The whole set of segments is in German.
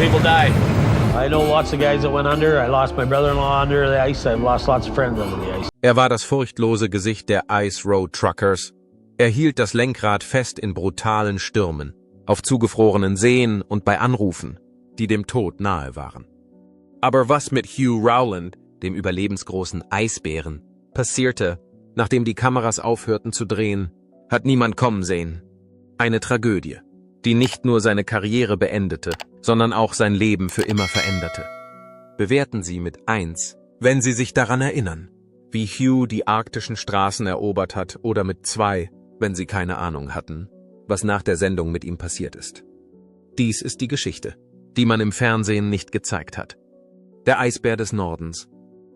people die. I know lots of guys that went under. I lost my brother-in-law under the ice. I've lost lots of friends under the ice. Er war das furchtlose Gesicht der Ice Road Truckers. Er hielt das Lenkrad fest in brutalen Stürmen, auf zugefrorenen Seen und bei Anrufen, die dem Tod nahe waren. Aber was mit Hugh Rowland, dem überlebensgroßen Eisbären, passierte, nachdem die Kameras aufhörten zu drehen, hat niemand kommen sehen. Eine Tragödie, die nicht nur seine Karriere beendete, sondern auch sein Leben für immer veränderte. Bewerten Sie mit 1, wenn Sie sich daran erinnern, wie Hugh die arktischen Straßen erobert hat, oder mit 2, wenn Sie keine Ahnung hatten, was nach der Sendung mit ihm passiert ist. Dies ist die Geschichte, die man im Fernsehen nicht gezeigt hat. Der Eisbär des Nordens.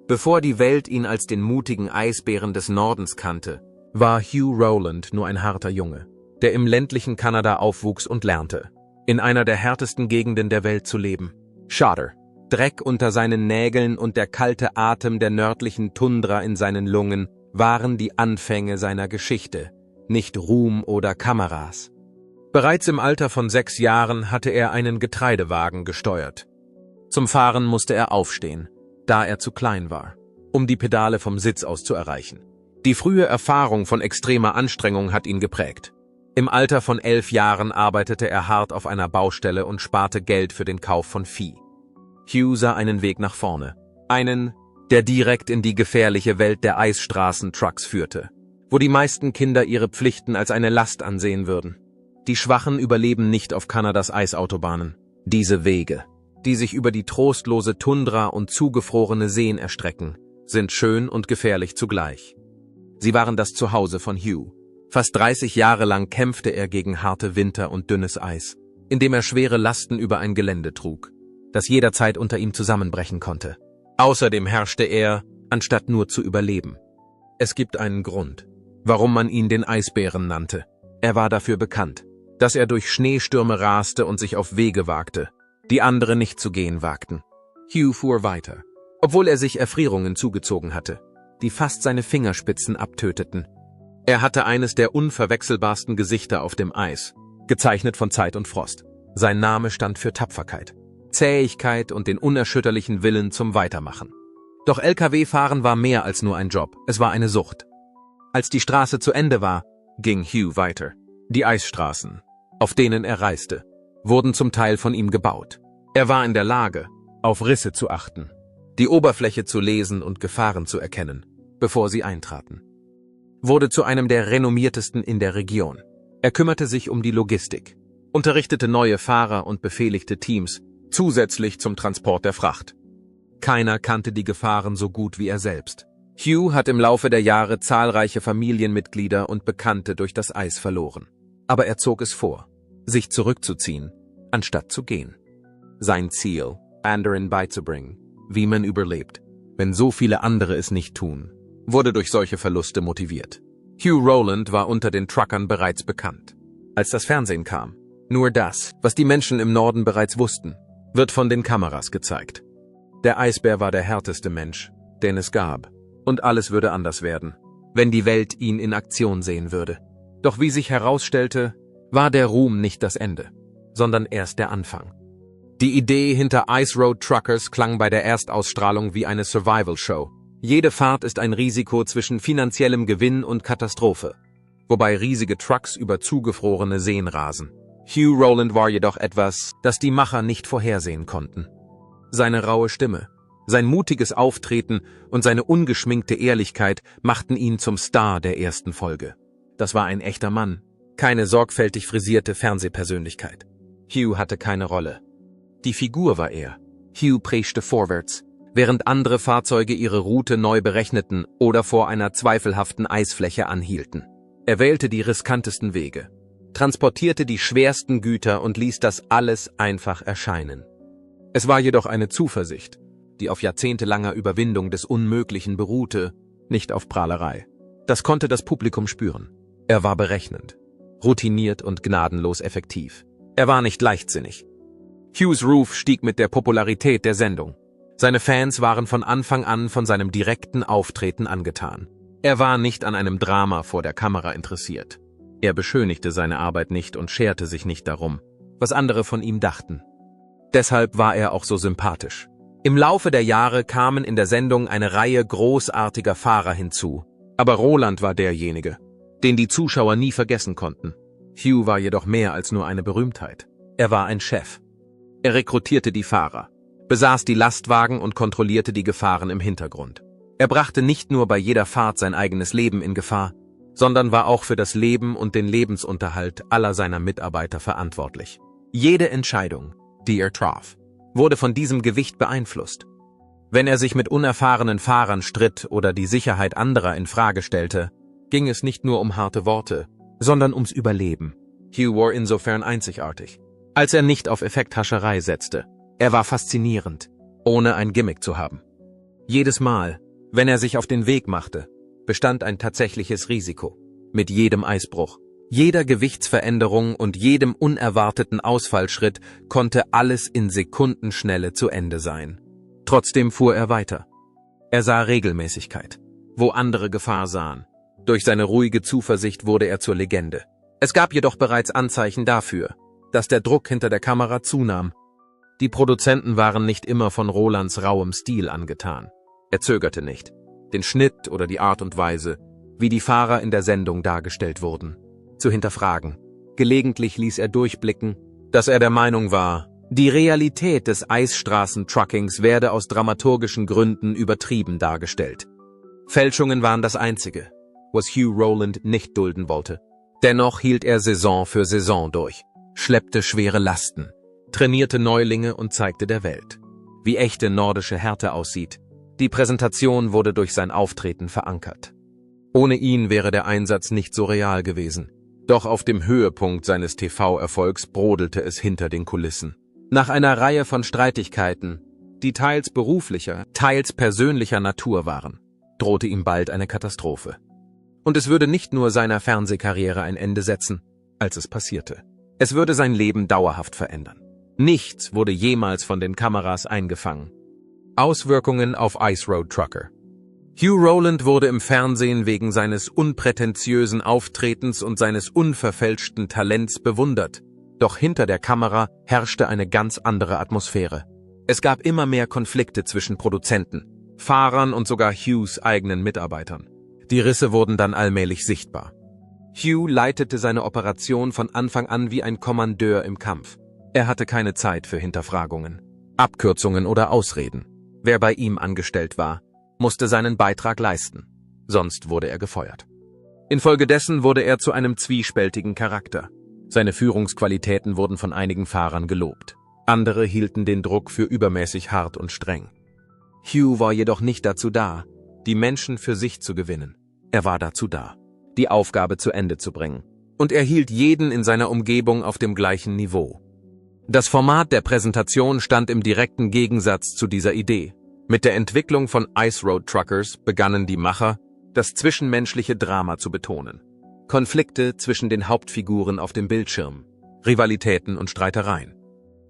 Bevor die Welt ihn als den mutigen Eisbären des Nordens kannte, war Hugh Rowland nur ein harter Junge, der im ländlichen Kanada aufwuchs und lernte, in einer der härtesten Gegenden der Welt zu leben. Schade. Dreck unter seinen Nägeln und der kalte Atem der nördlichen Tundra in seinen Lungen waren die Anfänge seiner Geschichte, nicht Ruhm oder Kameras. Bereits im Alter von 6 Jahren hatte er einen Getreidewagen gesteuert. Zum Fahren musste er aufstehen, da er zu klein war, um die Pedale vom Sitz aus zu erreichen. Die frühe Erfahrung von extremer Anstrengung hat ihn geprägt. Im Alter von 11 Jahren arbeitete er hart auf einer Baustelle und sparte Geld für den Kauf von Vieh. Hugh sah einen Weg nach vorne. Einen, der direkt in die gefährliche Welt der Eisstraßen-Trucks führte, wo die meisten Kinder ihre Pflichten als eine Last ansehen würden. Die Schwachen überleben nicht auf Kanadas Eisautobahnen. Diese Wege, die sich über die trostlose Tundra und zugefrorene Seen erstrecken, sind schön und gefährlich zugleich. Sie waren das Zuhause von Hugh. Fast 30 Jahre lang kämpfte er gegen harte Winter und dünnes Eis, indem er schwere Lasten über ein Gelände trug, das jederzeit unter ihm zusammenbrechen konnte. Außerdem herrschte er, anstatt nur zu überleben. Es gibt einen Grund, warum man ihn den Eisbären nannte. Er war dafür bekannt, dass er durch Schneestürme raste und sich auf Wege wagte, die andere nicht zu gehen wagten. Hugh fuhr weiter, obwohl er sich Erfrierungen zugezogen hatte, die fast seine Fingerspitzen abtöteten. Er hatte eines der unverwechselbarsten Gesichter auf dem Eis, gezeichnet von Zeit und Frost. Sein Name stand für Tapferkeit, Zähigkeit und den unerschütterlichen Willen zum Weitermachen. Doch LKW-Fahren war mehr als nur ein Job, es war eine Sucht. Als die Straße zu Ende war, ging Hugh weiter. Die Eisstraßen, auf denen er reiste, wurden zum Teil von ihm gebaut. Er war in der Lage, auf Risse zu achten, die Oberfläche zu lesen und Gefahren zu erkennen, bevor sie eintraten. Wurde zu einem der renommiertesten in der Region. Er kümmerte sich um die Logistik, unterrichtete neue Fahrer und befehligte Teams, zusätzlich zum Transport der Fracht. Keiner kannte die Gefahren so gut wie er selbst. Hugh hat im Laufe der Jahre zahlreiche Familienmitglieder und Bekannte durch das Eis verloren. Aber er zog es vor, sich zurückzuziehen, anstatt zu gehen. Sein Ziel, anderen beizubringen, wie man überlebt, wenn so viele andere es nicht tun, wurde durch solche Verluste motiviert. Hugh Rowland war unter den Truckern bereits bekannt. Als das Fernsehen kam, nur das, was die Menschen im Norden bereits wussten, wird von den Kameras gezeigt. Der Eisbär war der härteste Mensch, den es gab. Und alles würde anders werden, wenn die Welt ihn in Aktion sehen würde. Doch wie sich herausstellte, war der Ruhm nicht das Ende, sondern erst der Anfang. Die Idee hinter Ice Road Truckers klang bei der Erstausstrahlung wie eine Survival-Show. Jede Fahrt ist ein Risiko zwischen finanziellem Gewinn und Katastrophe, wobei riesige Trucks über zugefrorene Seen rasen. Hugh Rowland war jedoch etwas, das die Macher nicht vorhersehen konnten. Seine raue Stimme, sein mutiges Auftreten und seine ungeschminkte Ehrlichkeit machten ihn zum Star der ersten Folge. Das war ein echter Mann, keine sorgfältig frisierte Fernsehpersönlichkeit. Hugh hatte keine Rolle. Die Figur war er. Hugh preschte vorwärts, während andere Fahrzeuge ihre Route neu berechneten oder vor einer zweifelhaften Eisfläche anhielten. Er wählte die riskantesten Wege, transportierte die schwersten Güter und ließ das alles einfach erscheinen. Es war jedoch eine Zuversicht, die auf jahrzehntelanger Überwindung des Unmöglichen beruhte, nicht auf Prahlerei. Das konnte das Publikum spüren. Er war berechnend, routiniert und gnadenlos effektiv. Er war nicht leichtsinnig. Hughs Ruf stieg mit der Popularität der Sendung. Seine Fans waren von Anfang an von seinem direkten Auftreten angetan. Er war nicht an einem Drama vor der Kamera interessiert. Er beschönigte seine Arbeit nicht und scherte sich nicht darum, was andere von ihm dachten. Deshalb war er auch so sympathisch. Im Laufe der Jahre kamen in der Sendung eine Reihe großartiger Fahrer hinzu. Aber Roland war derjenige, den die Zuschauer nie vergessen konnten. Hugh war jedoch mehr als nur eine Berühmtheit. Er war ein Chef. Er rekrutierte die Fahrer, besaß die Lastwagen und kontrollierte die Gefahren im Hintergrund. Er brachte nicht nur bei jeder Fahrt sein eigenes Leben in Gefahr, sondern war auch für das Leben und den Lebensunterhalt aller seiner Mitarbeiter verantwortlich. Jede Entscheidung, die er traf, wurde von diesem Gewicht beeinflusst. Wenn er sich mit unerfahrenen Fahrern stritt oder die Sicherheit anderer in Frage stellte, ging es nicht nur um harte Worte, sondern ums Überleben. Hugh war insofern einzigartig, als er nicht auf Effekthascherei setzte. Er war faszinierend, ohne ein Gimmick zu haben. Jedes Mal, wenn er sich auf den Weg machte, bestand ein tatsächliches Risiko. Mit jedem Eisbruch, jeder Gewichtsveränderung und jedem unerwarteten Ausfallschritt konnte alles in Sekundenschnelle zu Ende sein. Trotzdem fuhr er weiter. Er sah Regelmäßigkeit, wo andere Gefahr sahen. Durch seine ruhige Zuversicht wurde er zur Legende. Es gab jedoch bereits Anzeichen dafür, dass der Druck hinter der Kamera zunahm. Die Produzenten waren nicht immer von Rolands rauem Stil angetan. Er zögerte nicht, den Schnitt oder die Art und Weise, wie die Fahrer in der Sendung dargestellt wurden, zu hinterfragen. Gelegentlich ließ er durchblicken, dass er der Meinung war, die Realität des Eisstraßentruckings werde aus dramaturgischen Gründen übertrieben dargestellt. Fälschungen waren das Einzige, was Hugh Rowland nicht dulden wollte. Dennoch hielt er Saison für Saison durch, schleppte schwere Lasten, trainierte Neulinge und zeigte der Welt, wie echte nordische Härte aussieht. Die Präsentation wurde durch sein Auftreten verankert. Ohne ihn wäre der Einsatz nicht so real gewesen. Doch auf dem Höhepunkt seines TV-Erfolgs brodelte es hinter den Kulissen. Nach einer Reihe von Streitigkeiten, die teils beruflicher, teils persönlicher Natur waren, drohte ihm bald eine Katastrophe. Und es würde nicht nur seiner Fernsehkarriere ein Ende setzen, als es passierte. Es würde sein Leben dauerhaft verändern. Nichts wurde jemals von den Kameras eingefangen. Auswirkungen auf Ice Road Trucker. Hugh Rowland wurde im Fernsehen wegen seines unprätentiösen Auftretens und seines unverfälschten Talents bewundert. Doch hinter der Kamera herrschte eine ganz andere Atmosphäre. Es gab immer mehr Konflikte zwischen Produzenten, Fahrern und sogar Hughs eigenen Mitarbeitern. Die Risse wurden dann allmählich sichtbar. Hugh leitete seine Operation von Anfang an wie ein Kommandeur im Kampf. Er hatte keine Zeit für Hinterfragungen, Abkürzungen oder Ausreden. Wer bei ihm angestellt war, musste seinen Beitrag leisten, sonst wurde er gefeuert. Infolgedessen wurde er zu einem zwiespältigen Charakter. Seine Führungsqualitäten wurden von einigen Fahrern gelobt. Andere hielten den Druck für übermäßig hart und streng. Hugh war jedoch nicht dazu da, die Menschen für sich zu gewinnen. Er war dazu da, die Aufgabe zu Ende zu bringen. Und er hielt jeden in seiner Umgebung auf dem gleichen Niveau. Das Format der Präsentation stand im direkten Gegensatz zu dieser Idee. Mit der Entwicklung von Ice Road Truckers begannen die Macher, das zwischenmenschliche Drama zu betonen. Konflikte zwischen den Hauptfiguren auf dem Bildschirm, Rivalitäten und Streitereien.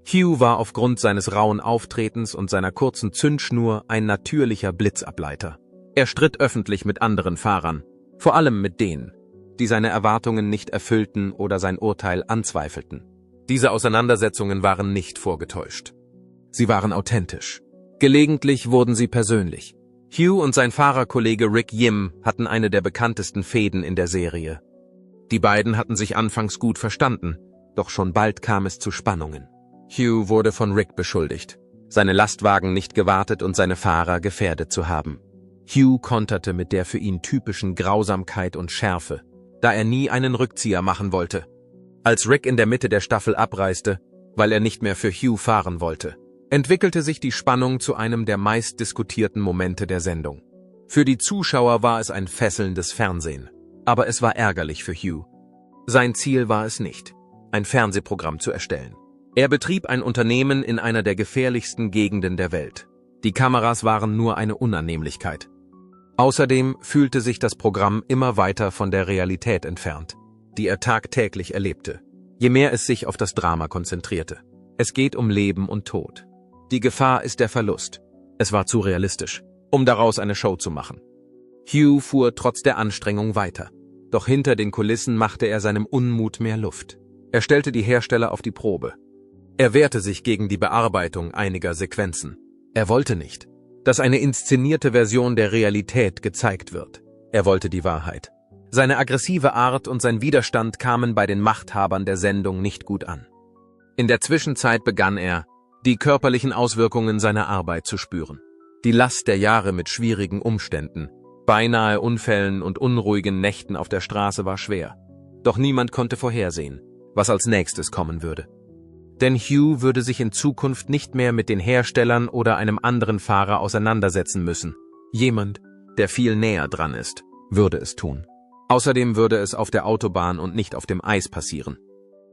Hugh war aufgrund seines rauen Auftretens und seiner kurzen Zündschnur ein natürlicher Blitzableiter. Er stritt öffentlich mit anderen Fahrern, vor allem mit denen, die seine Erwartungen nicht erfüllten oder sein Urteil anzweifelten. Diese Auseinandersetzungen waren nicht vorgetäuscht. Sie waren authentisch. Gelegentlich wurden sie persönlich. Hugh und sein Fahrerkollege Rick Yim hatten eine der bekanntesten Fehden in der Serie. Die beiden hatten sich anfangs gut verstanden, doch schon bald kam es zu Spannungen. Hugh wurde von Rick beschuldigt, seine Lastwagen nicht gewartet und seine Fahrer gefährdet zu haben. Hugh konterte mit der für ihn typischen Grausamkeit und Schärfe, da er nie einen Rückzieher machen wollte. Als Rick in der Mitte der Staffel abreiste, weil er nicht mehr für Hugh fahren wollte, entwickelte sich die Spannung zu einem der meistdiskutierten Momente der Sendung. Für die Zuschauer war es ein fesselndes Fernsehen, aber es war ärgerlich für Hugh. Sein Ziel war es nicht, ein Fernsehprogramm zu erstellen. Er betrieb ein Unternehmen in einer der gefährlichsten Gegenden der Welt. Die Kameras waren nur eine Unannehmlichkeit. Außerdem fühlte sich das Programm immer weiter von der Realität entfernt, die er tagtäglich erlebte, je mehr es sich auf das Drama konzentrierte. Es geht um Leben und Tod. Die Gefahr ist der Verlust. Es war zu realistisch, um daraus eine Show zu machen. Hugh fuhr trotz der Anstrengung weiter. Doch hinter den Kulissen machte er seinem Unmut mehr Luft. Er stellte die Hersteller auf die Probe. Er wehrte sich gegen die Bearbeitung einiger Sequenzen. Er wollte nicht, dass eine inszenierte Version der Realität gezeigt wird. Er wollte die Wahrheit. Seine aggressive Art und sein Widerstand kamen bei den Machthabern der Sendung nicht gut an. In der Zwischenzeit begann er, die körperlichen Auswirkungen seiner Arbeit zu spüren. Die Last der Jahre mit schwierigen Umständen, beinahe Unfällen und unruhigen Nächten auf der Straße war schwer. Doch niemand konnte vorhersehen, was als nächstes kommen würde. Denn Hugh würde sich in Zukunft nicht mehr mit den Herstellern oder einem anderen Fahrer auseinandersetzen müssen. Jemand, der viel näher dran ist, würde es tun. Außerdem würde es auf der Autobahn und nicht auf dem Eis passieren.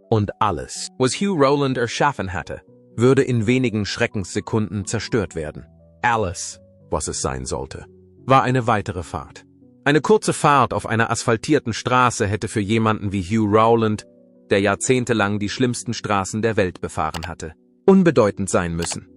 Und alles, was Hugh Rowland erschaffen hatte, würde in wenigen Schreckenssekunden zerstört werden. Alles, was es sein sollte, war eine weitere Fahrt. Eine kurze Fahrt auf einer asphaltierten Straße hätte für jemanden wie Hugh Rowland, der jahrzehntelang die schlimmsten Straßen der Welt befahren hatte, unbedeutend sein müssen.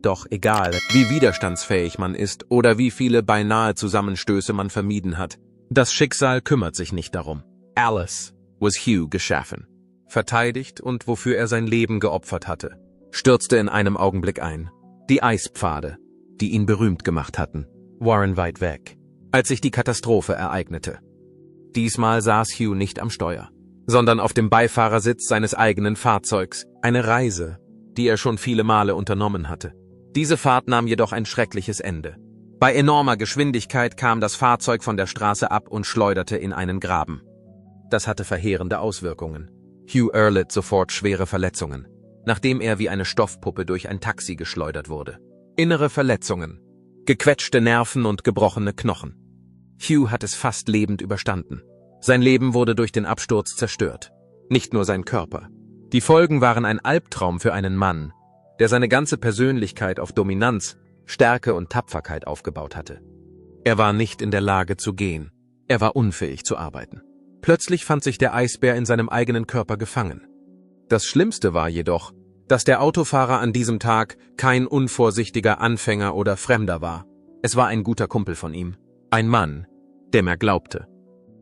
Doch egal, wie widerstandsfähig man ist oder wie viele beinahe Zusammenstöße man vermieden hat, das Schicksal kümmert sich nicht darum. Alles was Hugh geschaffen, verteidigt und wofür er sein Leben geopfert hatte, stürzte in einem Augenblick ein. Die Eispfade, die ihn berühmt gemacht hatten, waren weit weg, als sich die Katastrophe ereignete. Diesmal saß Hugh nicht am Steuer, sondern auf dem Beifahrersitz seines eigenen Fahrzeugs, eine Reise, die er schon viele Male unternommen hatte. Diese Fahrt nahm jedoch ein schreckliches Ende. Bei enormer Geschwindigkeit kam das Fahrzeug von der Straße ab und schleuderte in einen Graben. Das hatte verheerende Auswirkungen. Hugh erlitt sofort schwere Verletzungen, nachdem er wie eine Stoffpuppe durch ein Taxi geschleudert wurde. Innere Verletzungen, gequetschte Nerven und gebrochene Knochen. Hugh hat es fast lebend überstanden. Sein Leben wurde durch den Absturz zerstört. Nicht nur sein Körper. Die Folgen waren ein Albtraum für einen Mann, der seine ganze Persönlichkeit auf Dominanz, Stärke und Tapferkeit aufgebaut hatte. Er war nicht in der Lage zu gehen. Er war unfähig zu arbeiten. Plötzlich fand sich der Eisbär in seinem eigenen Körper gefangen. Das Schlimmste war jedoch, dass der Autofahrer an diesem Tag kein unvorsichtiger Anfänger oder Fremder war. Es war ein guter Kumpel von ihm. Ein Mann, dem er glaubte.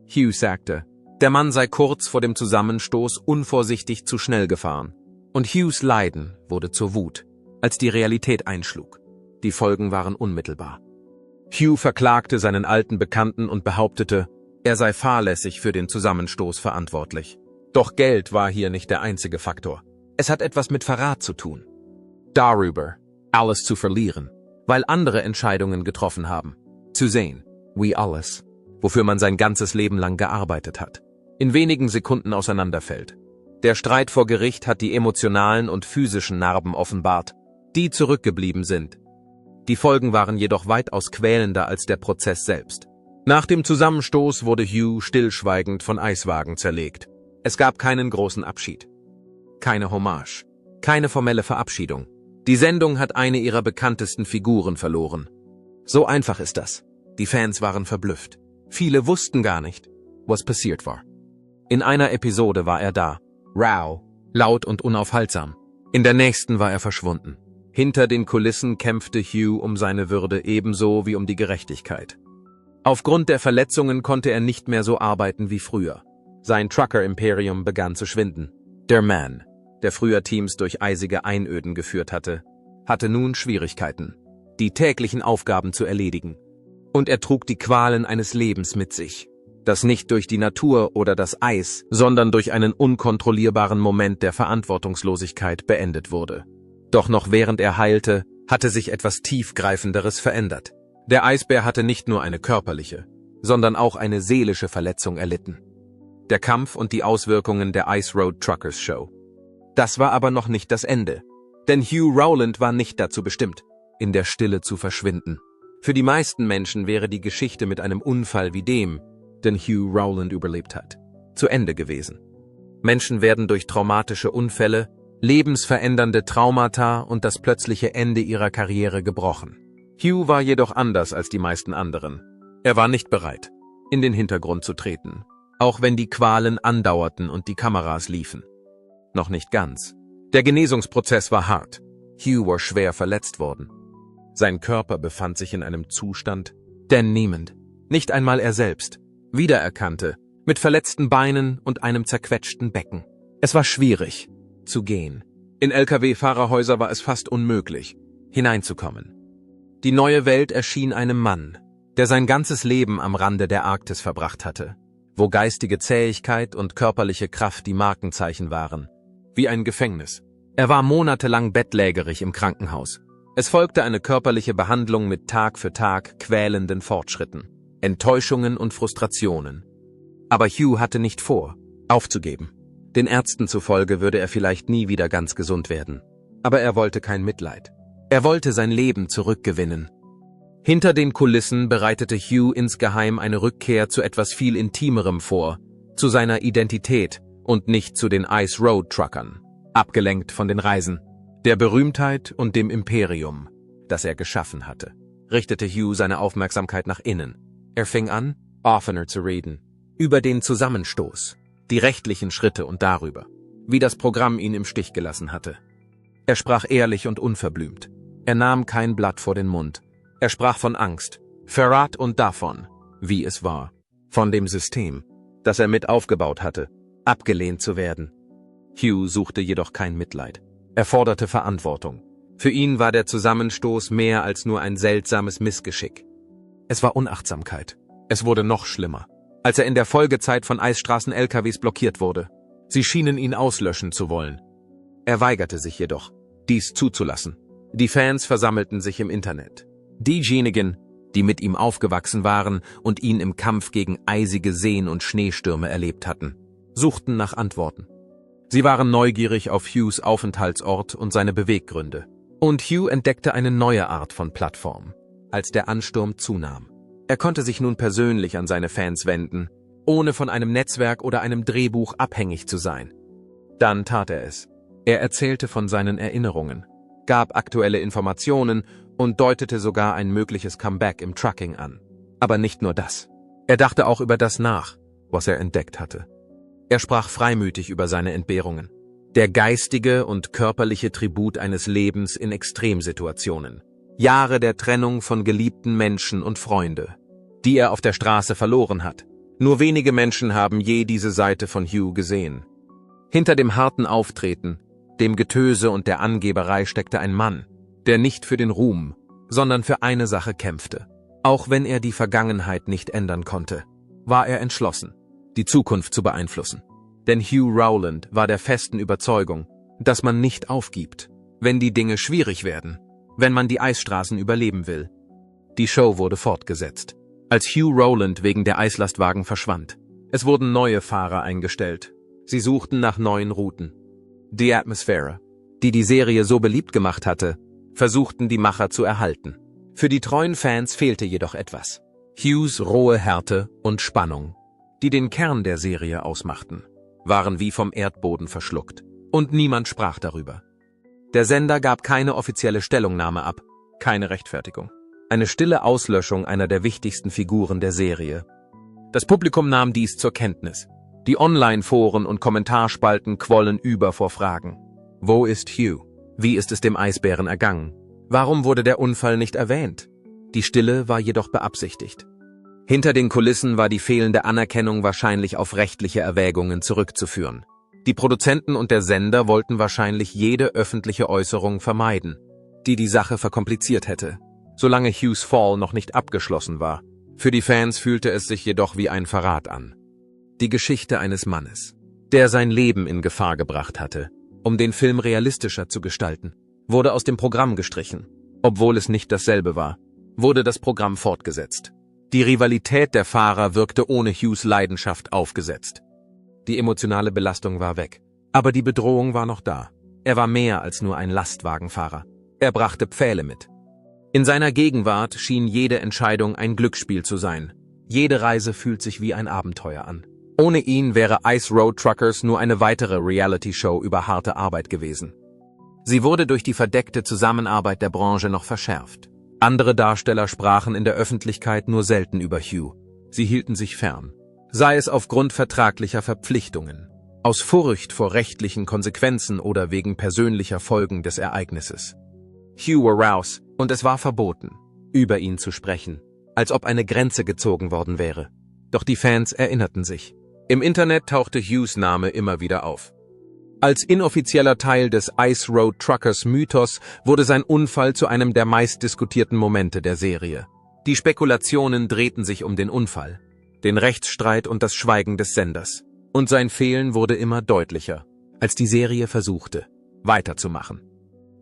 Hugh sagte, der Mann sei kurz vor dem Zusammenstoß unvorsichtig zu schnell gefahren. Und Hughs Leiden wurde zur Wut, als die Realität einschlug. Die Folgen waren unmittelbar. Hugh verklagte seinen alten Bekannten und behauptete, er sei fahrlässig für den Zusammenstoß verantwortlich. Doch Geld war hier nicht der einzige Faktor. Es hat etwas mit Verrat zu tun. Darüber, alles zu verlieren, weil andere Entscheidungen getroffen haben. Zu sehen, wie alles, wofür man sein ganzes Leben lang gearbeitet hat, in wenigen Sekunden auseinanderfällt. Der Streit vor Gericht hat die emotionalen und physischen Narben offenbart, die zurückgeblieben sind. Die Folgen waren jedoch weitaus quälender als der Prozess selbst. Nach dem Zusammenstoß wurde Hugh stillschweigend von Eiswagen zerlegt. Es gab keinen großen Abschied. Keine Hommage. Keine formelle Verabschiedung. Die Sendung hat eine ihrer bekanntesten Figuren verloren. So einfach ist das. Die Fans waren verblüfft. Viele wussten gar nicht, was passiert war. In einer Episode war er da. Rau, laut und unaufhaltsam. In der nächsten war er verschwunden. Hinter den Kulissen kämpfte Hugh um seine Würde ebenso wie um die Gerechtigkeit. Aufgrund der Verletzungen konnte er nicht mehr so arbeiten wie früher. Sein Trucker-Imperium begann zu schwinden. Der Man, der früher Teams durch eisige Einöden geführt hatte, hatte nun Schwierigkeiten, die täglichen Aufgaben zu erledigen. Und er trug die Qualen eines Lebens mit sich, das nicht durch die Natur oder das Eis, sondern durch einen unkontrollierbaren Moment der Verantwortungslosigkeit beendet wurde. Doch noch während er heilte, hatte sich etwas Tiefgreifenderes verändert. Der Eisbär hatte nicht nur eine körperliche, sondern auch eine seelische Verletzung erlitten. Der Kampf und die Auswirkungen der Ice Road Truckers Show. Das war aber noch nicht das Ende, denn Hugh Rowland war nicht dazu bestimmt, in der Stille zu verschwinden. Für die meisten Menschen wäre die Geschichte mit einem Unfall wie dem, den Hugh Rowland überlebt hat, zu Ende gewesen. Menschen werden durch traumatische Unfälle, lebensverändernde Traumata und das plötzliche Ende ihrer Karriere gebrochen. Hugh war jedoch anders als die meisten anderen. Er war nicht bereit, in den Hintergrund zu treten, auch wenn die Qualen andauerten und die Kameras liefen. Noch nicht ganz. Der Genesungsprozess war hart. Hugh war schwer verletzt worden. Sein Körper befand sich in einem Zustand, den niemand, nicht einmal er selbst, wiedererkannte, mit verletzten Beinen und einem zerquetschten Becken. Es war schwierig, zu gehen. In Lkw-Fahrerhäuser war es fast unmöglich, hineinzukommen. Die neue Welt erschien einem Mann, der sein ganzes Leben am Rande der Arktis verbracht hatte, wo geistige Zähigkeit und körperliche Kraft die Markenzeichen waren, wie ein Gefängnis. Er war monatelang bettlägerig im Krankenhaus. Es folgte eine körperliche Behandlung mit Tag für Tag quälenden Fortschritten, Enttäuschungen und Frustrationen. Aber Hugh hatte nicht vor, aufzugeben. Den Ärzten zufolge würde er vielleicht nie wieder ganz gesund werden. Aber er wollte kein Mitleid. Er wollte sein Leben zurückgewinnen. Hinter den Kulissen bereitete Hugh insgeheim eine Rückkehr zu etwas viel Intimerem vor, zu seiner Identität und nicht zu den Ice Road Truckern, abgelenkt von den Reisen, der Berühmtheit und dem Imperium, das er geschaffen hatte. Richtete Hugh seine Aufmerksamkeit nach innen. Er fing an, offener zu reden, über den Zusammenstoß, die rechtlichen Schritte und darüber, wie das Programm ihn im Stich gelassen hatte. Er sprach ehrlich und unverblümt. Er nahm kein Blatt vor den Mund. Er sprach von Angst, Verrat und davon, wie es war, von dem System, das er mit aufgebaut hatte, abgelehnt zu werden. Hugh suchte jedoch kein Mitleid. Er forderte Verantwortung. Für ihn war der Zusammenstoß mehr als nur ein seltsames Missgeschick. Es war Unachtsamkeit. Es wurde noch schlimmer, als er in der Folgezeit von Eisstraßen-LKWs blockiert wurde. Sie schienen ihn auslöschen zu wollen. Er weigerte sich jedoch, dies zuzulassen. Die Fans versammelten sich im Internet. Diejenigen, die mit ihm aufgewachsen waren und ihn im Kampf gegen eisige Seen und Schneestürme erlebt hatten, suchten nach Antworten. Sie waren neugierig auf Hughes Aufenthaltsort und seine Beweggründe. Und Hugh entdeckte eine neue Art von Plattform, als der Ansturm zunahm. Er konnte sich nun persönlich an seine Fans wenden, ohne von einem Netzwerk oder einem Drehbuch abhängig zu sein. Dann tat er es. Er erzählte von seinen Erinnerungen, gab aktuelle Informationen und deutete sogar ein mögliches Comeback im Trucking an. Aber nicht nur das. Er dachte auch über das nach, was er entdeckt hatte. Er sprach freimütig über seine Entbehrungen. Der geistige und körperliche Tribut eines Lebens in Extremsituationen. Jahre der Trennung von geliebten Menschen und Freunde, die er auf der Straße verloren hat. Nur wenige Menschen haben je diese Seite von Hugh gesehen. Hinter dem harten Auftreten, dem Getöse und der Angeberei steckte ein Mann, der nicht für den Ruhm, sondern für eine Sache kämpfte. Auch wenn er die Vergangenheit nicht ändern konnte, war er entschlossen, die Zukunft zu beeinflussen. Denn Hugh Rowland war der festen Überzeugung, dass man nicht aufgibt, wenn die Dinge schwierig werden, wenn man die Eisstraßen überleben will. Die Show wurde fortgesetzt, als Hugh Rowland wegen der Eislastwagen verschwand. Es wurden neue Fahrer eingestellt. Sie suchten nach neuen Routen. Die Atmosphäre, die die Serie so beliebt gemacht hatte, versuchten die Macher zu erhalten. Für die treuen Fans fehlte jedoch etwas. Hughes rohe Härte und Spannung, die den Kern der Serie ausmachten, waren wie vom Erdboden verschluckt. Und niemand sprach darüber. Der Sender gab keine offizielle Stellungnahme ab, keine Rechtfertigung. Eine stille Auslöschung einer der wichtigsten Figuren der Serie. Das Publikum nahm dies zur Kenntnis. Die Online-Foren und Kommentarspalten quollen über vor Fragen. Wo ist Hugh? Wie ist es dem Eisbären ergangen? Warum wurde der Unfall nicht erwähnt? Die Stille war jedoch beabsichtigt. Hinter den Kulissen war die fehlende Anerkennung wahrscheinlich auf rechtliche Erwägungen zurückzuführen. Die Produzenten und der Sender wollten wahrscheinlich jede öffentliche Äußerung vermeiden, die die Sache verkompliziert hätte, solange Hughes Fall noch nicht abgeschlossen war. Für die Fans fühlte es sich jedoch wie ein Verrat an. Die Geschichte eines Mannes, der sein Leben in Gefahr gebracht hatte, um den Film realistischer zu gestalten, wurde aus dem Programm gestrichen. Obwohl es nicht dasselbe war, wurde das Programm fortgesetzt. Die Rivalität der Fahrer wirkte ohne Hughes Leidenschaft aufgesetzt. Die emotionale Belastung war weg, aber die Bedrohung war noch da. Er war mehr als nur ein Lastwagenfahrer. Er brachte Pfähle mit. In seiner Gegenwart schien jede Entscheidung ein Glücksspiel zu sein. Jede Reise fühlt sich wie ein Abenteuer an. Ohne ihn wäre Ice Road Truckers nur eine weitere Reality-Show über harte Arbeit gewesen. Sie wurde durch die verdeckte Zusammenarbeit der Branche noch verschärft. Andere Darsteller sprachen in der Öffentlichkeit nur selten über Hugh. Sie hielten sich fern. Sei es aufgrund vertraglicher Verpflichtungen, aus Furcht vor rechtlichen Konsequenzen oder wegen persönlicher Folgen des Ereignisses. Hugh war raus und es war verboten, über ihn zu sprechen, als ob eine Grenze gezogen worden wäre. Doch die Fans erinnerten sich. Im Internet tauchte Hughes Name immer wieder auf. Als inoffizieller Teil des Ice Road Truckers Mythos wurde sein Unfall zu einem der meistdiskutierten Momente der Serie. Die Spekulationen drehten sich um den Unfall, den Rechtsstreit und das Schweigen des Senders. Und sein Fehlen wurde immer deutlicher, als die Serie versuchte, weiterzumachen.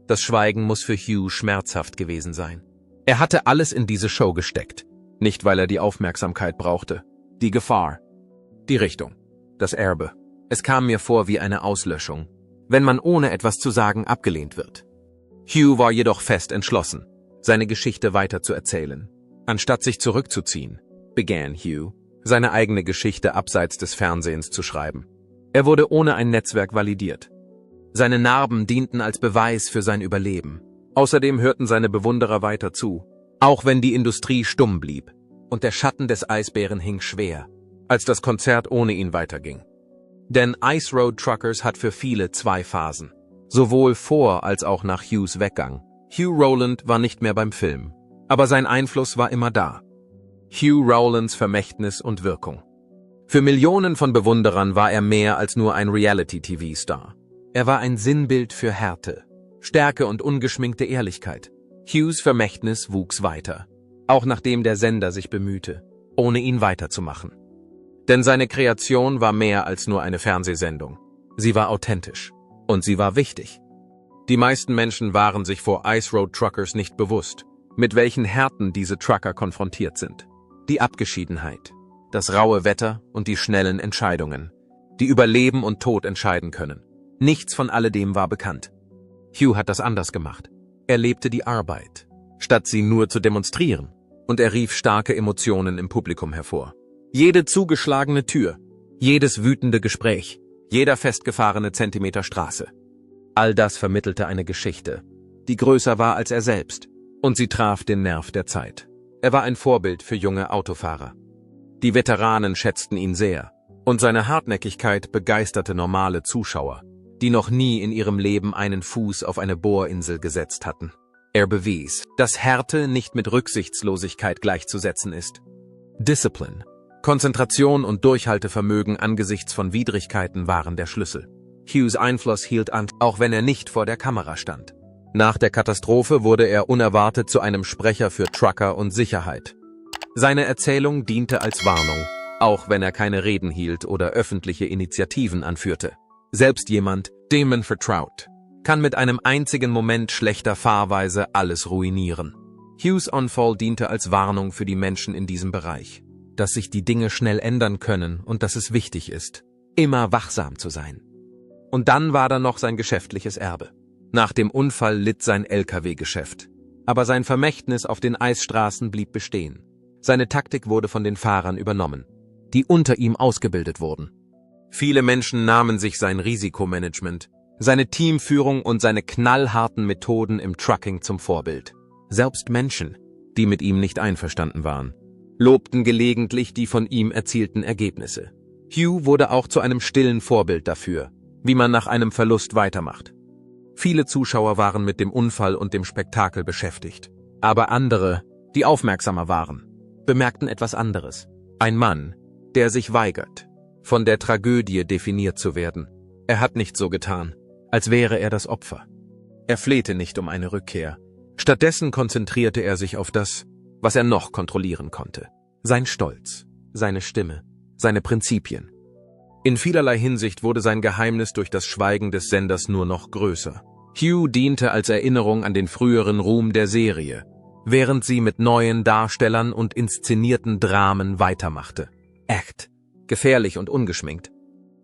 Das Schweigen muss für Hugh schmerzhaft gewesen sein. Er hatte alles in diese Show gesteckt, nicht weil er die Aufmerksamkeit brauchte. Die Gefahr, die Richtung, das Erbe. Es kam mir vor wie eine Auslöschung, wenn man ohne etwas zu sagen abgelehnt wird. Hugh war jedoch fest entschlossen, seine Geschichte weiterzuerzählen. Anstatt sich zurückzuziehen, begann Hugh, seine eigene Geschichte abseits des Fernsehens zu schreiben. Er wurde ohne ein Netzwerk validiert. Seine Narben dienten als Beweis für sein Überleben. Außerdem hörten seine Bewunderer weiter zu, auch wenn die Industrie stumm blieb und der Schatten des Eisbären hing schwer, als das Konzert ohne ihn weiterging. Denn Ice Road Truckers hat für viele zwei Phasen, sowohl vor als auch nach Hughs Weggang. Hugh Rowland war nicht mehr beim Film, aber sein Einfluss war immer da. Hugh Rowlands Vermächtnis und Wirkung. Für Millionen von Bewunderern war er mehr als nur ein Reality-TV-Star. Er war ein Sinnbild für Härte, Stärke und ungeschminkte Ehrlichkeit. Hughs Vermächtnis wuchs weiter, auch nachdem der Sender sich bemühte, ohne ihn weiterzumachen. Denn seine Kreation war mehr als nur eine Fernsehsendung. Sie war authentisch und sie war wichtig. Die meisten Menschen waren sich vor Ice Road Truckers nicht bewusst, mit welchen Härten diese Trucker konfrontiert sind. Die Abgeschiedenheit, das raue Wetter und die schnellen Entscheidungen, die über Leben und Tod entscheiden können. Nichts von alledem war bekannt. Hugh hat das anders gemacht. Er lebte die Arbeit, statt sie nur zu demonstrieren, und er rief starke Emotionen im Publikum hervor. Jede zugeschlagene Tür, jedes wütende Gespräch, jeder festgefahrene Zentimeter Straße. All das vermittelte eine Geschichte, die größer war als er selbst, und sie traf den Nerv der Zeit. Er war ein Vorbild für junge Autofahrer. Die Veteranen schätzten ihn sehr, und seine Hartnäckigkeit begeisterte normale Zuschauer, die noch nie in ihrem Leben einen Fuß auf eine Bohrinsel gesetzt hatten. Er bewies, dass Härte nicht mit Rücksichtslosigkeit gleichzusetzen ist. Discipline, Konzentration und Durchhaltevermögen angesichts von Widrigkeiten waren der Schlüssel. Hughs Einfluss hielt an, auch wenn er nicht vor der Kamera stand. Nach der Katastrophe wurde er unerwartet zu einem Sprecher für Trucker und Sicherheit. Seine Erzählung diente als Warnung, auch wenn er keine Reden hielt oder öffentliche Initiativen anführte. Selbst jemand, dem man vertraut, kann mit einem einzigen Moment schlechter Fahrweise alles ruinieren. Hughs Unfall diente als Warnung für die Menschen in diesem Bereich, dass sich die Dinge schnell ändern können und dass es wichtig ist, immer wachsam zu sein. Und dann war da noch sein geschäftliches Erbe. Nach dem Unfall litt sein LKW-Geschäft, aber sein Vermächtnis auf den Eisstraßen blieb bestehen. Seine Taktik wurde von den Fahrern übernommen, die unter ihm ausgebildet wurden. Viele Menschen nahmen sich sein Risikomanagement, seine Teamführung und seine knallharten Methoden im Trucking zum Vorbild. Selbst Menschen, die mit ihm nicht einverstanden waren, lobten gelegentlich die von ihm erzielten Ergebnisse. Hugh wurde auch zu einem stillen Vorbild dafür, wie man nach einem Verlust weitermacht. Viele Zuschauer waren mit dem Unfall und dem Spektakel beschäftigt. Aber andere, die aufmerksamer waren, bemerkten etwas anderes. Ein Mann, der sich weigert, von der Tragödie definiert zu werden. Er hat nicht so getan, als wäre er das Opfer. Er flehte nicht um eine Rückkehr. Stattdessen konzentrierte er sich auf das, was er noch kontrollieren konnte. Sein Stolz, seine Stimme, seine Prinzipien. In vielerlei Hinsicht wurde sein Geheimnis durch das Schweigen des Senders nur noch größer. Hugh diente als Erinnerung an den früheren Ruhm der Serie, während sie mit neuen Darstellern und inszenierten Dramen weitermachte. Echt, gefährlich und ungeschminkt.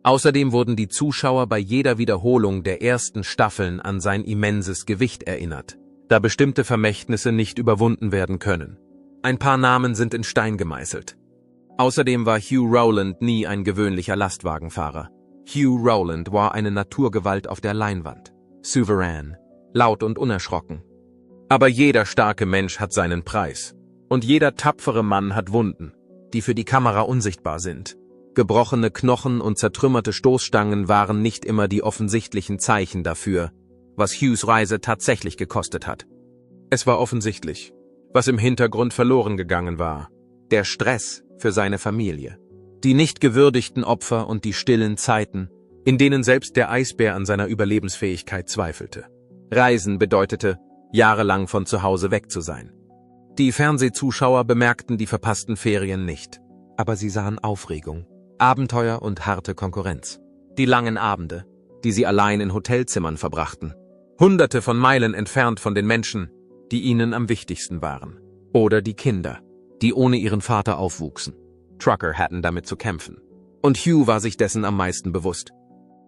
Außerdem wurden die Zuschauer bei jeder Wiederholung der ersten Staffeln an sein immenses Gewicht erinnert, da bestimmte Vermächtnisse nicht überwunden werden können. Ein paar Namen sind in Stein gemeißelt. Außerdem war Hugh Rowland nie ein gewöhnlicher Lastwagenfahrer. Hugh Rowland war eine Naturgewalt auf der Leinwand. Souverän, laut und unerschrocken. Aber jeder starke Mensch hat seinen Preis. Und jeder tapfere Mann hat Wunden, die für die Kamera unsichtbar sind. Gebrochene Knochen und zertrümmerte Stoßstangen waren nicht immer die offensichtlichen Zeichen dafür, was Hughs Reise tatsächlich gekostet hat. Es war offensichtlich, was im Hintergrund verloren gegangen war. Der Stress für seine Familie. Die nicht gewürdigten Opfer und die stillen Zeiten, in denen selbst der Eisbär an seiner Überlebensfähigkeit zweifelte. Reisen bedeutete, jahrelang von zu Hause weg zu sein. Die Fernsehzuschauer bemerkten die verpassten Ferien nicht, aber sie sahen Aufregung, Abenteuer und harte Konkurrenz. Die langen Abende, die sie allein in Hotelzimmern verbrachten. Hunderte von Meilen entfernt von den Menschen, die ihnen am wichtigsten waren. Oder die Kinder, die ohne ihren Vater aufwuchsen. Trucker hatten damit zu kämpfen. Und Hugh war sich dessen am meisten bewusst.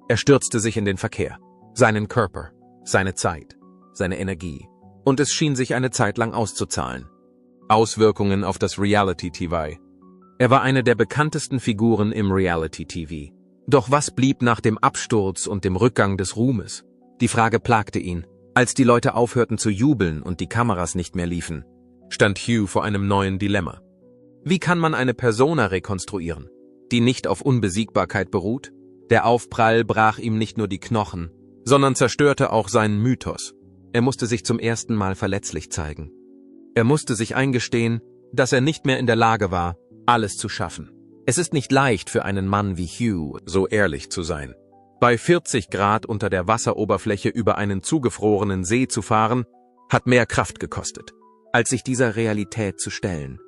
Er stürzte sich in den Verkehr, seinen Körper, seine Zeit, seine Energie. Und es schien sich eine Zeit lang auszuzahlen. Auswirkungen auf das Reality-TV. Er war eine der bekanntesten Figuren im Reality-TV. Doch was blieb nach dem Absturz und dem Rückgang des Ruhmes? Die Frage plagte ihn. Als die Leute aufhörten zu jubeln und die Kameras nicht mehr liefen, stand Hugh vor einem neuen Dilemma. Wie kann man eine Persona rekonstruieren, die nicht auf Unbesiegbarkeit beruht? Der Aufprall brach ihm nicht nur die Knochen, sondern zerstörte auch seinen Mythos. Er musste sich zum ersten Mal verletzlich zeigen. Er musste sich eingestehen, dass er nicht mehr in der Lage war, alles zu schaffen. Es ist nicht leicht für einen Mann wie Hugh, so ehrlich zu sein. Bei 40 Grad unter der Wasseroberfläche über einen zugefrorenen See zu fahren, hat mehr Kraft gekostet, als sich dieser Realität zu stellen.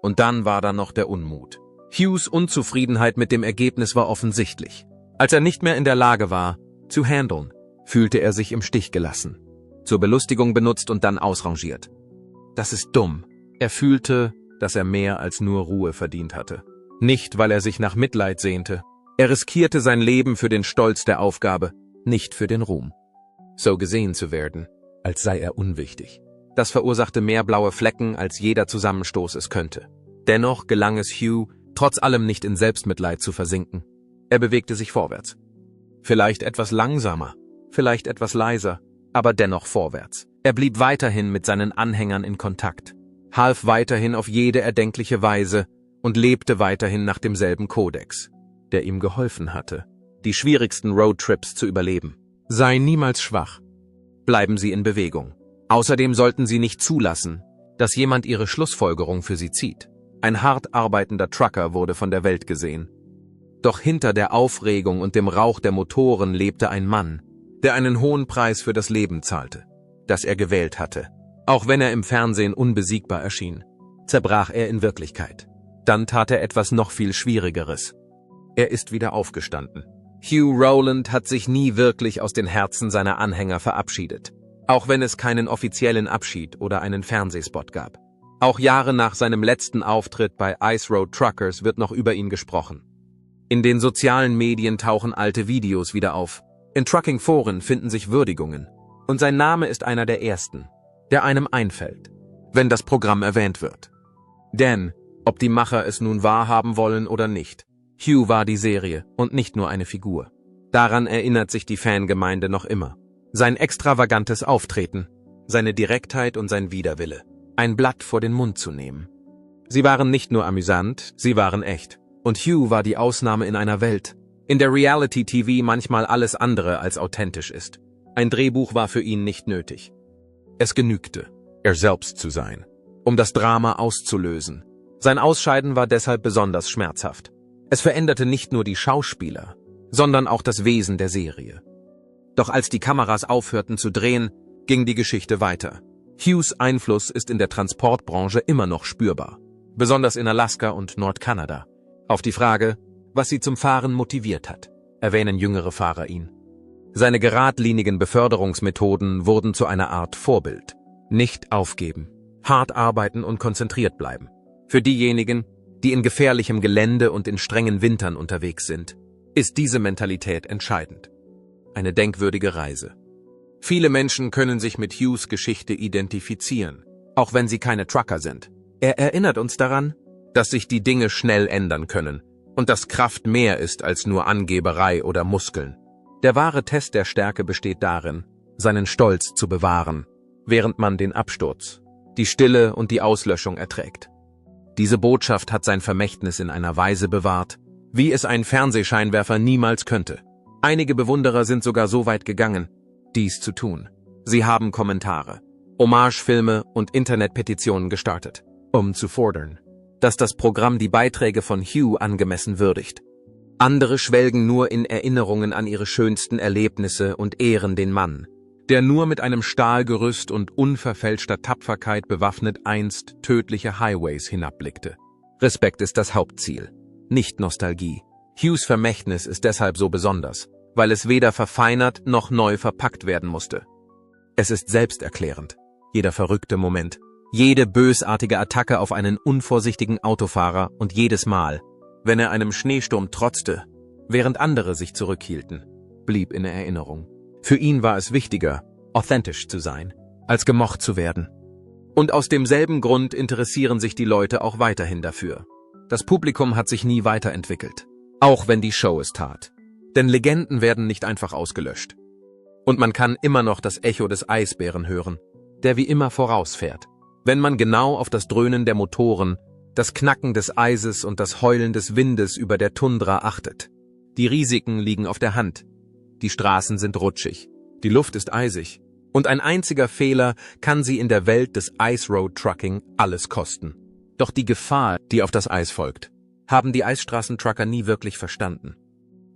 Und dann war da noch der Unmut. Hughs Unzufriedenheit mit dem Ergebnis war offensichtlich. Als er nicht mehr in der Lage war, zu handeln, fühlte er sich im Stich gelassen, zur Belustigung benutzt und dann ausrangiert. Das ist dumm. Er fühlte, dass er mehr als nur Ruhe verdient hatte. Nicht, weil er sich nach Mitleid sehnte. Er riskierte sein Leben für den Stolz der Aufgabe, nicht für den Ruhm. So gesehen zu werden, als sei er unwichtig. Das verursachte mehr blaue Flecken, als jeder Zusammenstoß es könnte. Dennoch gelang es Hugh, trotz allem nicht in Selbstmitleid zu versinken. Er bewegte sich vorwärts. Vielleicht etwas langsamer, vielleicht etwas leiser, aber dennoch vorwärts. Er blieb weiterhin mit seinen Anhängern in Kontakt, half weiterhin auf jede erdenkliche Weise und lebte weiterhin nach demselben Kodex, der ihm geholfen hatte, die schwierigsten Roadtrips zu überleben. Sei niemals schwach. Bleiben Sie in Bewegung. Außerdem sollten Sie nicht zulassen, dass jemand Ihre Schlussfolgerung für Sie zieht. Ein hart arbeitender Trucker wurde von der Welt gesehen. Doch hinter der Aufregung und dem Rauch der Motoren lebte ein Mann, der einen hohen Preis für das Leben zahlte, das er gewählt hatte. Auch wenn er im Fernsehen unbesiegbar erschien, zerbrach er in Wirklichkeit. Dann tat er etwas noch viel Schwierigeres. Er ist wieder aufgestanden. Hugh Rowland hat sich nie wirklich aus den Herzen seiner Anhänger verabschiedet, auch wenn es keinen offiziellen Abschied oder einen Fernsehspot gab. Auch Jahre nach seinem letzten Auftritt bei Ice Road Truckers wird noch über ihn gesprochen. In den sozialen Medien tauchen alte Videos wieder auf. In Trucking-Foren finden sich Würdigungen. Und sein Name ist einer der ersten, der einem einfällt, wenn das Programm erwähnt wird. Denn, ob die Macher es nun wahrhaben wollen oder nicht, Hugh war die Serie und nicht nur eine Figur. Daran erinnert sich die Fangemeinde noch immer. Sein extravagantes Auftreten, seine Direktheit und sein Widerwille, ein Blatt vor den Mund zu nehmen. Sie waren nicht nur amüsant, sie waren echt. Und Hugh war die Ausnahme in einer Welt, in der Reality-TV manchmal alles andere als authentisch ist. Ein Drehbuch war für ihn nicht nötig. Es genügte, er selbst zu sein, um das Drama auszulösen. Sein Ausscheiden war deshalb besonders schmerzhaft. Es veränderte nicht nur die Schauspieler, sondern auch das Wesen der Serie. Doch als die Kameras aufhörten zu drehen, ging die Geschichte weiter. Hughs Einfluss ist in der Transportbranche immer noch spürbar, besonders in Alaska und Nordkanada. Auf die Frage, was sie zum Fahren motiviert hat, erwähnen jüngere Fahrer ihn. Seine geradlinigen Beförderungsmethoden wurden zu einer Art Vorbild. Nicht aufgeben, hart arbeiten und konzentriert bleiben. Für diejenigen, die in gefährlichem Gelände und in strengen Wintern unterwegs sind, ist diese Mentalität entscheidend. Eine denkwürdige Reise. Viele Menschen können sich mit Hughes Geschichte identifizieren, auch wenn sie keine Trucker sind. Er erinnert uns daran, dass sich die Dinge schnell ändern können und dass Kraft mehr ist als nur Angeberei oder Muskeln. Der wahre Test der Stärke besteht darin, seinen Stolz zu bewahren, während man den Absturz, die Stille und die Auslöschung erträgt. Diese Botschaft hat sein Vermächtnis in einer Weise bewahrt, wie es ein Fernsehscheinwerfer niemals könnte. Einige Bewunderer sind sogar so weit gegangen, dies zu tun. Sie haben Kommentare, Hommagefilme und Internetpetitionen gestartet, um zu fordern, dass das Programm die Beiträge von Hugh angemessen würdigt. Andere schwelgen nur in Erinnerungen an ihre schönsten Erlebnisse und ehren den Mann, der nur mit einem Stahlgerüst und unverfälschter Tapferkeit bewaffnet einst tödliche Highways hinabblickte. Respekt ist das Hauptziel, nicht Nostalgie. Hughes Vermächtnis ist deshalb so besonders, weil es weder verfeinert noch neu verpackt werden musste. Es ist selbsterklärend. Jeder verrückte Moment, jede bösartige Attacke auf einen unvorsichtigen Autofahrer und jedes Mal, wenn er einem Schneesturm trotzte, während andere sich zurückhielten, blieb in Erinnerung. Für ihn war es wichtiger, authentisch zu sein, als gemocht zu werden. Und aus demselben Grund interessieren sich die Leute auch weiterhin dafür. Das Publikum hat sich nie weiterentwickelt, auch wenn die Show es tat. Denn Legenden werden nicht einfach ausgelöscht. Und man kann immer noch das Echo des Eisbären hören, der wie immer vorausfährt, wenn man genau auf das Dröhnen der Motoren, das Knacken des Eises und das Heulen des Windes über der Tundra achtet. Die Risiken liegen auf der Hand. Die Straßen sind rutschig, die Luft ist eisig und ein einziger Fehler kann sie in der Welt des Ice Road Trucking alles kosten. Doch die Gefahr, die auf das Eis folgt, haben die Eisstraßentrucker nie wirklich verstanden.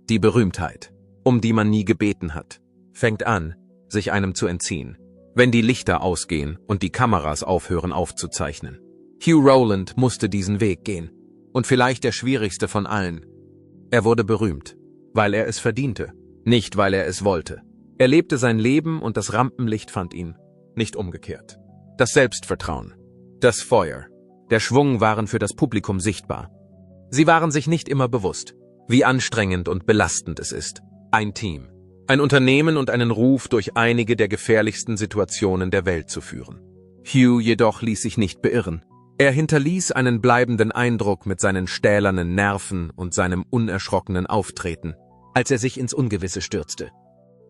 Die Berühmtheit, um die man nie gebeten hat, fängt an, sich einem zu entziehen, wenn die Lichter ausgehen und die Kameras aufhören aufzuzeichnen. Hugh Rowland musste diesen Weg gehen. Und vielleicht der schwierigste von allen. Er wurde berühmt, weil er es verdiente, nicht weil er es wollte. Er lebte sein Leben und das Rampenlicht fand ihn, nicht umgekehrt. Das Selbstvertrauen, das Feuer, der Schwung waren für das Publikum sichtbar. Sie waren sich nicht immer bewusst, wie anstrengend und belastend es ist. Ein Team, ein Unternehmen und einen Ruf durch einige der gefährlichsten Situationen der Welt zu führen. Hugh jedoch ließ sich nicht beirren. Er hinterließ einen bleibenden Eindruck mit seinen stählernen Nerven und seinem unerschrockenen Auftreten, als er sich ins Ungewisse stürzte.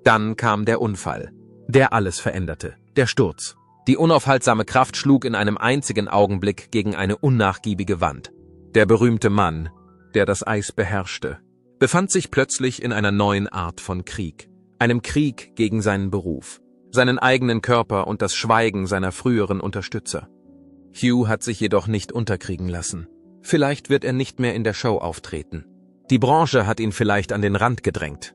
Dann kam der Unfall, der alles veränderte, der Sturz. Die unaufhaltsame Kraft schlug in einem einzigen Augenblick gegen eine unnachgiebige Wand. Der berühmte Mann, der das Eis beherrschte, befand sich plötzlich in einer neuen Art von Krieg, einem Krieg gegen seinen Beruf, seinen eigenen Körper und das Schweigen seiner früheren Unterstützer. Hugh hat sich jedoch nicht unterkriegen lassen. Vielleicht wird er nicht mehr in der Show auftreten. Die Branche hat ihn vielleicht an den Rand gedrängt.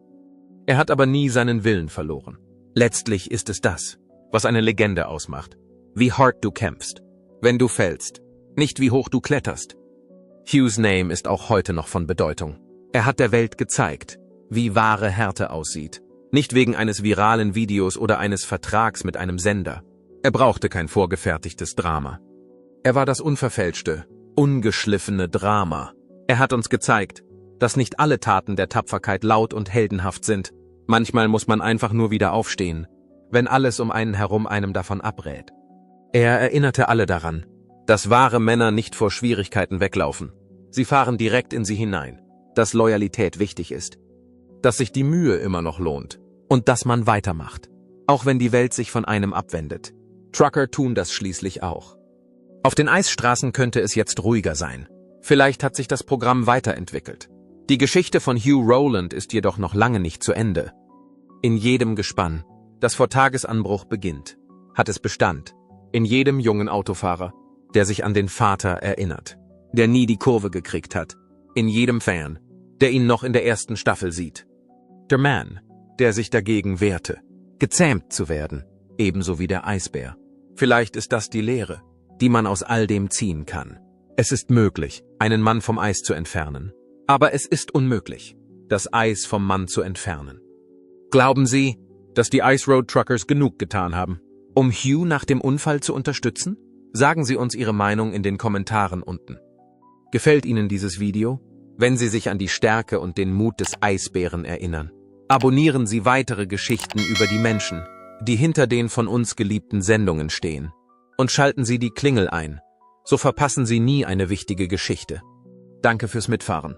Er hat aber nie seinen Willen verloren. Letztlich ist es das, was eine Legende ausmacht. Wie hart du kämpfst, wenn du fällst, nicht wie hoch du kletterst. Hughes Name ist auch heute noch von Bedeutung. Er hat der Welt gezeigt, wie wahre Härte aussieht. Nicht wegen eines viralen Videos oder eines Vertrags mit einem Sender. Er brauchte kein vorgefertigtes Drama. Er war das unverfälschte, ungeschliffene Drama. Er hat uns gezeigt, dass nicht alle Taten der Tapferkeit laut und heldenhaft sind. Manchmal muss man einfach nur wieder aufstehen, wenn alles um einen herum einem davon abrät. Er erinnerte alle daran, dass wahre Männer nicht vor Schwierigkeiten weglaufen. Sie fahren direkt in sie hinein, dass Loyalität wichtig ist, dass sich die Mühe immer noch lohnt und dass man weitermacht, auch wenn die Welt sich von einem abwendet. Trucker tun das schließlich auch. Auf den Eisstraßen könnte es jetzt ruhiger sein. Vielleicht hat sich das Programm weiterentwickelt. Die Geschichte von Hugh Rowland ist jedoch noch lange nicht zu Ende. In jedem Gespann, das vor Tagesanbruch beginnt, hat es Bestand. In jedem jungen Autofahrer, der sich an den Vater erinnert, der nie die Kurve gekriegt hat. In jedem Fan, der ihn noch in der ersten Staffel sieht. Der Mann, der sich dagegen wehrte, gezähmt zu werden, ebenso wie der Eisbär. Vielleicht ist das die Lehre, die man aus all dem ziehen kann. Es ist möglich, einen Mann vom Eis zu entfernen. Aber es ist unmöglich, das Eis vom Mann zu entfernen. Glauben Sie, dass die Ice Road Truckers genug getan haben, um Hugh nach dem Unfall zu unterstützen? Sagen Sie uns Ihre Meinung in den Kommentaren unten. Gefällt Ihnen dieses Video? Wenn Sie sich an die Stärke und den Mut des Eisbären erinnern, abonnieren Sie weitere Geschichten über die Menschen, die hinter den von uns geliebten Sendungen stehen. Und schalten Sie die Klingel ein, so verpassen Sie nie eine wichtige Geschichte. Danke fürs Mitfahren.